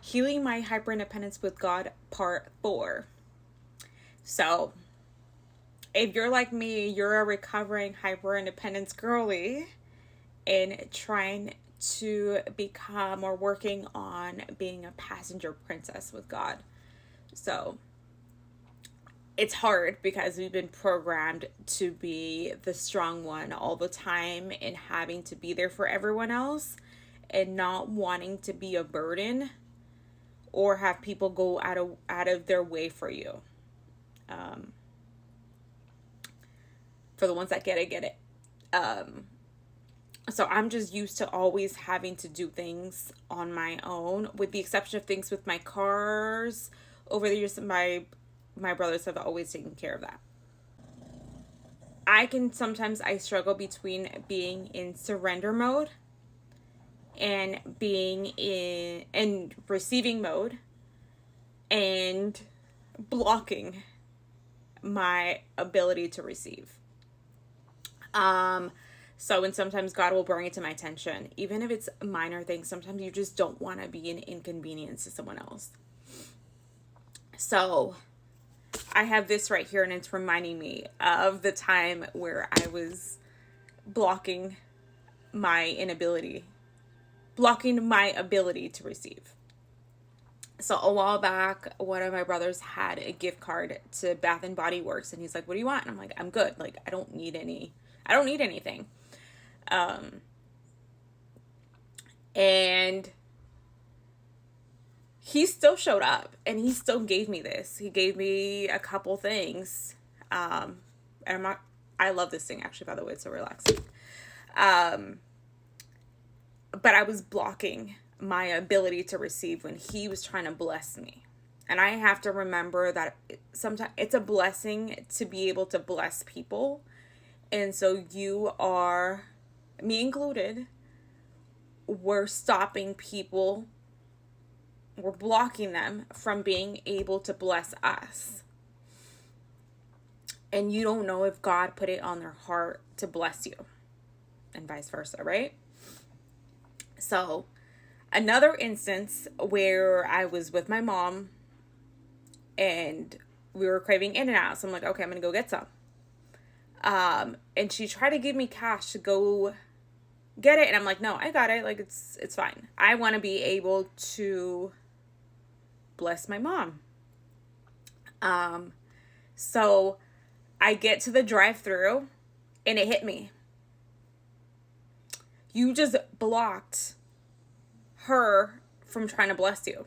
Healing My Hyperindependence with God, Part 4. So, if you're like me, you're a recovering hyperindependence girly and trying to become or working on being a passenger princess with God. So, it's hard because we've been programmed to be the strong one all the time and having to be there for everyone else and not wanting to be a burden or have people go out of their way for you. For the ones that get it. So I'm just used to always having to do things on my own, with the exception of things with my cars. Over the years, my brothers have always taken care of that. I struggle between being in surrender mode and being in receiving mode and blocking my ability to receive. And sometimes God will bring it to my attention, even if it's minor things. Sometimes you just don't want to be an inconvenience to someone else. So I have this right here, and it's reminding me of the time where I was blocking my ability to receive. So a while back, one of my brothers had a gift card to Bath and Body Works, and he's like, "What do you want?" And I'm like, "I'm good. Like, I don't need anything." And he still showed up and he still gave me this. He gave me a couple things. And I love this thing actually, by the way, it's so relaxing. But I was blocking my ability to receive when he was trying to bless me. And I have to remember that sometimes it's a blessing to be able to bless people. And so you are, me included, we're stopping people, we're blocking them from being able to bless us. And you don't know if God put it on their heart to bless you, and vice versa, right? So, another instance where I was with my mom and we were craving In-N-Out. So I'm like, okay, I'm going to go get some. And she tried to give me cash to go get it. And I'm like, no, I got it. Like, it's fine. I want to be able to bless my mom. So I get to the drive-thru and it hit me. You just blocked her from trying to bless you.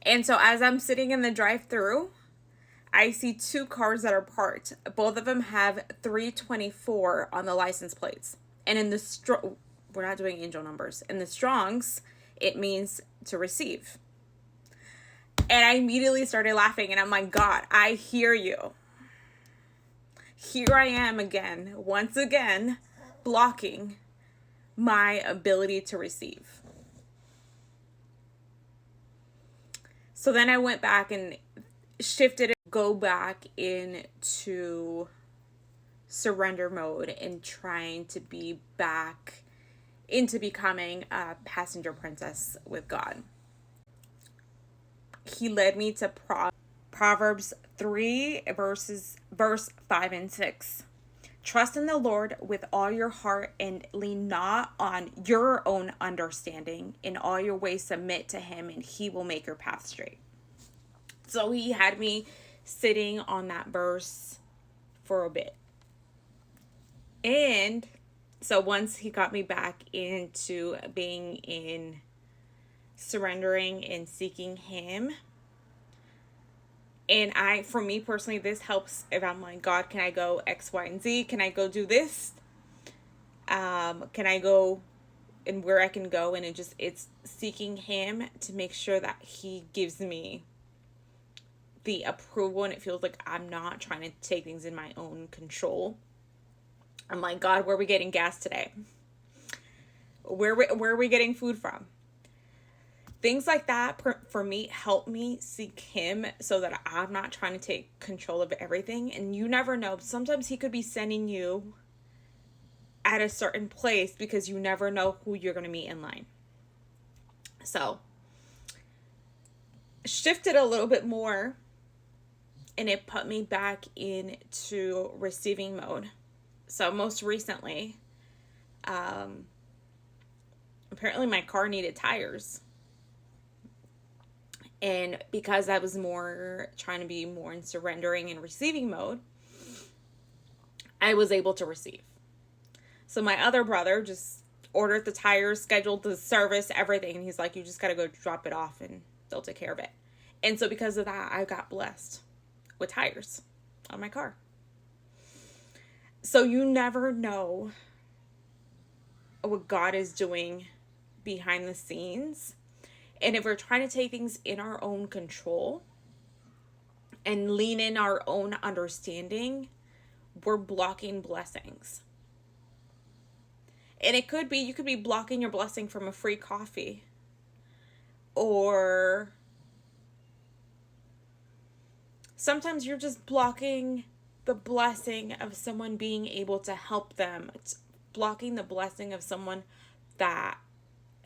And so as I'm sitting in the drive-thru, I see two cars that are parked. Both of them have 324 on the license plates. And in the we're not doing angel numbers. In the Strongs, it means to receive. And I immediately started laughing and I'm like, God, I hear you. Here I am again, once again, blocking my ability to receive. So then I went back and shifted it, go back into surrender mode and trying to be back into becoming a passenger princess with God. He led me to Proverbs 3 verse 5 and 6. Trust in the Lord with all your heart and lean not on your own understanding. In all your ways submit to him and he will make your path straight. So he had me sitting on that verse for a bit. And so once he got me back into being in surrendering and seeking him, and for me personally, this helps if I'm like, God, can I go X, Y, and Z? Can I go do this? Can I go and where I can go? And it's seeking him to make sure that he gives me the approval. And it feels like I'm not trying to take things in my own control. I'm like, God, where are we getting gas today? Where are we getting food from? Things like that, for me, help me seek him so that I'm not trying to take control of everything. And you never know. Sometimes he could be sending you at a certain place because you never know who you're going to meet in line. So, shifted a little bit more, and it put me back into receiving mode. So most recently, apparently my car needed tires. And because I was more trying to be more in surrendering and receiving mode, I was able to receive. So my other brother just ordered the tires, scheduled the service, everything. And he's like, you just got to go drop it off and they'll take care of it. And so because of that, I got blessed with tires on my car. So you never know what God is doing behind the scenes. And if we're trying to take things in our own control and lean in our own understanding, we're blocking blessings. And it could be, you could be blocking your blessing from a free coffee, or sometimes you're just blocking the blessing of someone being able to help them. It's blocking the blessing of someone that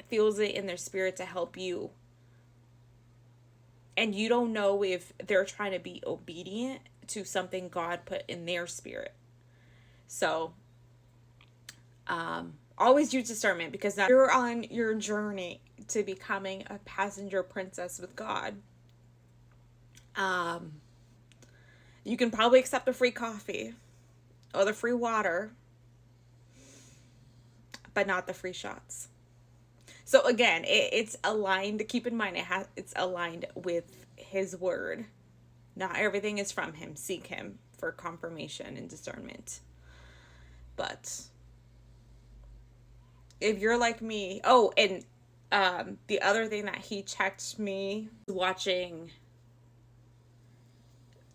feels it in their spirit to help you. And you don't know if they're trying to be obedient to something God put in their spirit. So, always use discernment, because now you're on your journey to becoming a passenger princess with God. You can probably accept the free coffee or the free water, but not the free shots. So again, it's aligned. Keep in mind, it's aligned with His word. Not everything is from Him. Seek Him for confirmation and discernment. But if you're like me, and the other thing that He checked me, watching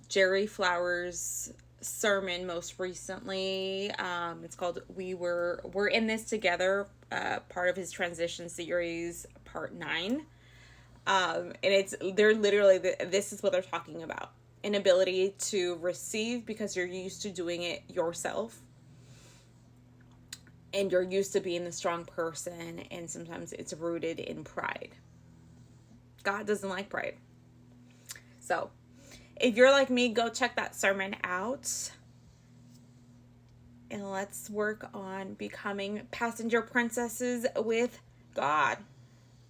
Jerry Flowers' sermon most recently. It's called We're in This Together, part of his transition series, part 9. And they're literally, this is what they're talking about: inability to receive because you're used to doing it yourself, and you're used to being the strong person, and sometimes it's rooted in pride. God doesn't like pride. So if you're like me, go check that sermon out. And let's work on becoming passenger princesses with God.